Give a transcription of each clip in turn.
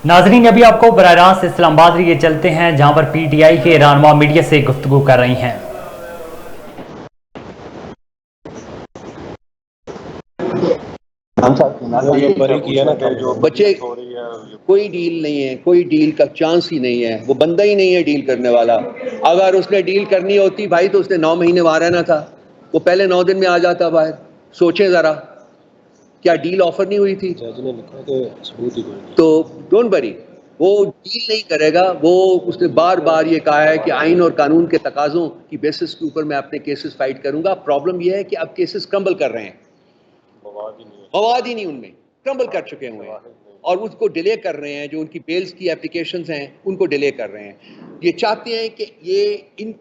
ناظرین ابھی آپ کو براہ راست اسلام آباد لیے چلتے ہیں جہاں پر پی ٹی آئی کے رہنما میڈیا سے گفتگو کر رہی ہیں. بچے کوئی ڈیل نہیں ہے, کوئی ڈیل کا چانس ہی نہیں ہے, وہ بندہ ہی نہیں ہے ڈیل کرنے والا. اگر اس نے ڈیل کرنی ہوتی بھائی تو اس نے 9 مہینے وہاں رہنا تھا, وہ پہلے 9 دن میں آ جاتا باہر. سوچیں ذرا, کیا ڈیل آفر نہیں ہوئی تھی؟ تو ڈونٹ وری, وہ ڈیل نہیں کرے گا. وہ اس نے بار بار یہ کہا ہے کہ آئین اور قانون کے تقاضوں کی بیسس کے اوپر میں اپنے کیسز فائٹ کروں گا. پرابلم یہ ہے کہ اب کیسز کرمبل کر رہے ہیں, مواد ہی نہیں ان میں, کرمبل کر چکے ہوئے ہیں اور اس کو ڈیلے کر رہے ہیں. جو ان کی بیلز کی اپلیکیشنز ہیں ان کو ڈیلے کر رہے ہیں. یہ چاہتے ہیں کہ یہ ان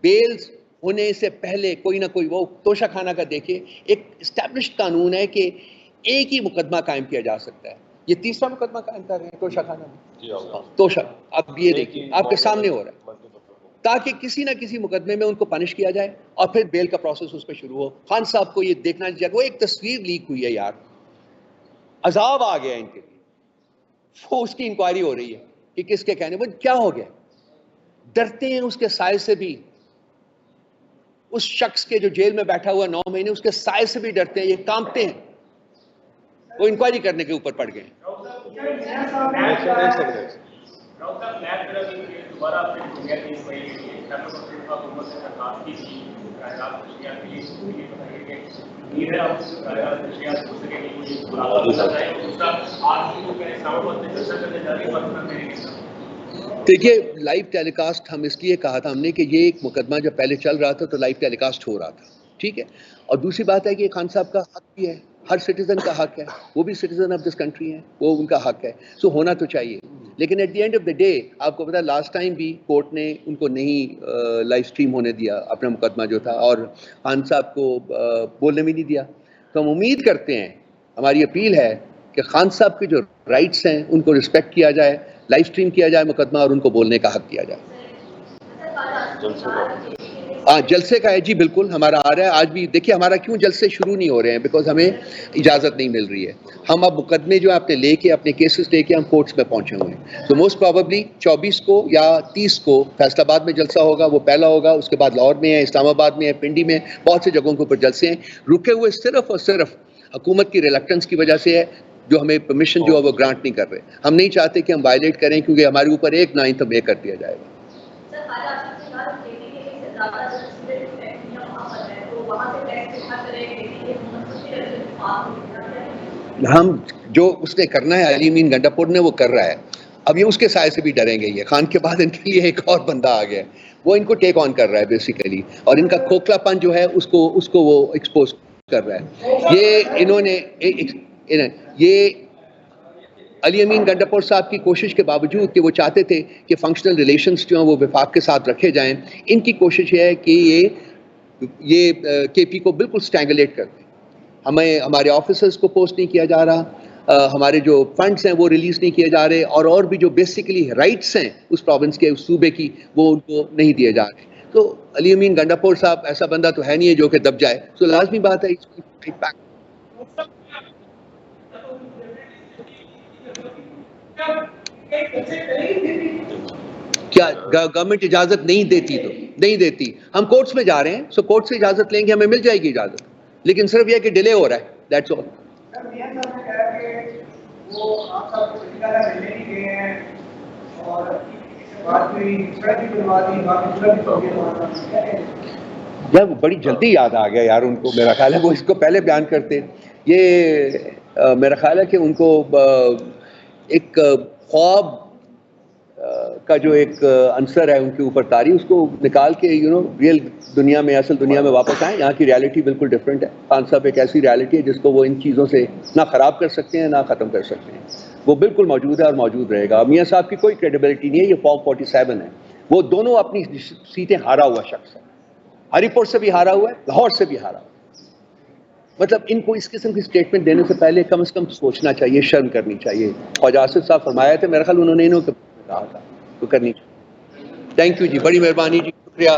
بیلز ہونے سے پہلے کوئی نہ کوئی, وہ توشہ خانہ کا دیکھیں, ایک اسٹیبلشڈ قانون ہے کہ ایک ہی مقدمہ قائم کیا جا سکتا ہے. یہ تیسرا مقدمہ قائم کر رہے ہیں توشہ خانہ میں. توشہ اب یہ دیکھیے آپ کے سامنے ہو رہا ہے, تاکہ کسی نہ کسی مقدمے میں ان کو پنش کیا جائے اور پھر بیل کا پروسیس اس پہ شروع ہو. خان صاحب کو یہ دیکھنا چاہیے, وہ ایک تصویر لیک ہوئی ہے یار, عذاب آ گیا ان کے لیے. وہ اس کی انکوائری ہو رہی ہے کہ کس کے کہنے, وہ کیا ہو گیا؟ ڈرتے ہیں اس کے سائے سے بھی, اس شخص کے جو جیل میں بیٹھا ہوا 9 مہینے, اس کے سائے سے بھی ڈرتے ہیں. یہ کانپتے ہیں, وہ انکوائری کرنے کے اوپر پڑ گئے. دیکھیے لائیو ٹیلی کاسٹ ہم اس لیے کہا تھا ہم نے کہ یہ ایک مقدمہ جب پہلے چل رہا تھا تو لائیو ٹیلی کاسٹ ہو رہا تھا, ٹھیک ہے. اور دوسری بات ہے کہ خان صاحب کا حق بھی ہے, ہر سٹیزن کا حق ہے, وہ بھی سٹیزن آف دس کنٹری ہیں, وہ ان کا حق ہے, سو ہونا تو چاہیے. لیکن at the end of the day آپ کو پتا لاسٹ ٹائم بھی کورٹ نے ان کو نہیں لائیو اسٹریم ہونے دیا اپنا مقدمہ جو تھا, اور خان صاحب کو بولنے بھی نہیں دیا. تو ہم امید کرتے ہیں, ہماری اپیل ہے کہ خان صاحب کے جو رائٹس ہیں ان کو رسپیکٹ کیا جائے, لائیو اسٹریم کیا جائے مقدمہ, اور ان کو بولنے کا حق دیا جائے. ہاں جلسے کا ہے جی, بالکل ہمارا آ رہا ہے آج بھی. دیکھیے ہمارا کیوں جلسے شروع نہیں ہو رہے ہیں, بیکاز ہمیں اجازت نہیں مل رہی ہے. ہم اب مقدمے جو آپ نے لے کے اپنے کیسز لے کے ہم کورٹس میں پہنچے ہوئے ہیں. تو موسٹ پروبیبلی 24 کو یا 30 کو فیصل آباد میں جلسہ ہوگا, وہ پہلا ہوگا. اس کے بعد لاہور میں ہے, اسلام آباد میں ہے, پنڈی میں, بہت سی جگہوں کے اوپر جلسے ہیں. رکے ہوئے صرف اور صرف حکومت کی ریلیکٹنس کی وجہ سے ہے, جو ہمیں پرمیشن جو ہے وہ گرانٹ نہیں کر رہے. ہم نہیں چاہتے کہ ہم وائلیٹ کریں, کیونکہ ہمارے اوپر ایک 9 مئی کر دیا جائے گا. ہم جو اس نے کرنا ہے, علی امین گنڈا پور نے وہ کر رہا ہے. اب یہ اس کے سائے سے بھی ڈریں گے. یہ خان کے بعد ان کے لیے ایک اور بندہ آ گیا, وہ ان کو ٹیک آن کر رہا ہے بیسیکلی, اور ان کا کھوکھلا پن جو ہے اس کو وہ ایکسپوز کر رہا ہے. یہ انہوں نے یہ علی امین گنڈاپور صاحب کی کوشش کے باوجود کہ وہ چاہتے تھے کہ فنکشنل ریلیشنز جو ہیں وہ وفاق کے ساتھ رکھے جائیں, ان کی کوشش یہ ہے کہ یہ کے پی کو بالکل سٹینگولیٹ کر دیں. ہمیں ہمارے آفیسرز کو پوسٹ نہیں کیا جا رہا, ہمارے جو فنڈز ہیں وہ ریلیز نہیں کیے جا رہے, اور بھی جو بیسیکلی رائٹس ہیں اس پروونس کے, اس صوبے کی, وہ ان کو نہیں دیے جا رہے. تو علی امین گنڈاپور صاحب ایسا بندہ تو ہے نہیں ہے جو کہ دب جائے. تو لازمی بات ہے کیا گورنمنٹ اجازت نہیں دیتی تو نہیں دیتی. ہم کورٹس میں جا رہے ہیں, سو کورٹ سے اجازت لیں گے, ہمیں مل جائے گی اجازت, لیکن صرف یہ کہ ڈیلے ہو رہا ہے, دیٹس آل. یار وہ بڑی جلدی یاد آ گیا یار ان کو, میرا خیال ہے وہ اس کو پہلے بیان کرتے. یہ میرا خیال ہے کہ ان کو ایک خواب کا جو ایک عنصر ہے ان کے اوپر طاری, اس کو نکال کے ریئل دنیا میں, اصل دنیا میں واپس آئیں. یہاں کی ریالٹی بالکل ڈفرینٹ ہے. خان صاحب ایک ایسی ریالٹی ہے جس کو وہ ان چیزوں سے نہ خراب کر سکتے ہیں نہ ختم کر سکتے ہیں. وہ بالکل موجود ہے اور موجود رہے گا. میاں صاحب کی کوئی کریڈیبلٹی نہیں ہے. یہ فارم 47 ہے, وہ دونوں اپنی سیٹیں ہارا ہوا شخص ہے. ہری پور سے بھی ہارا ہوا ہے, لاہور سے بھی ہارا ہوا ہے. مطلب ان کو اس قسم کی سٹیٹمنٹ دینے سے پہلے کم از کم سوچنا چاہیے, شرم کرنی چاہیے. خواجہ آصف صاحب فرمایا تھے, میرا خیال انہوں نے انہوں کہا تھا, تو کرنی چاہیے. تھینک یو جی, بڑی مہربانی جی, شکریہ.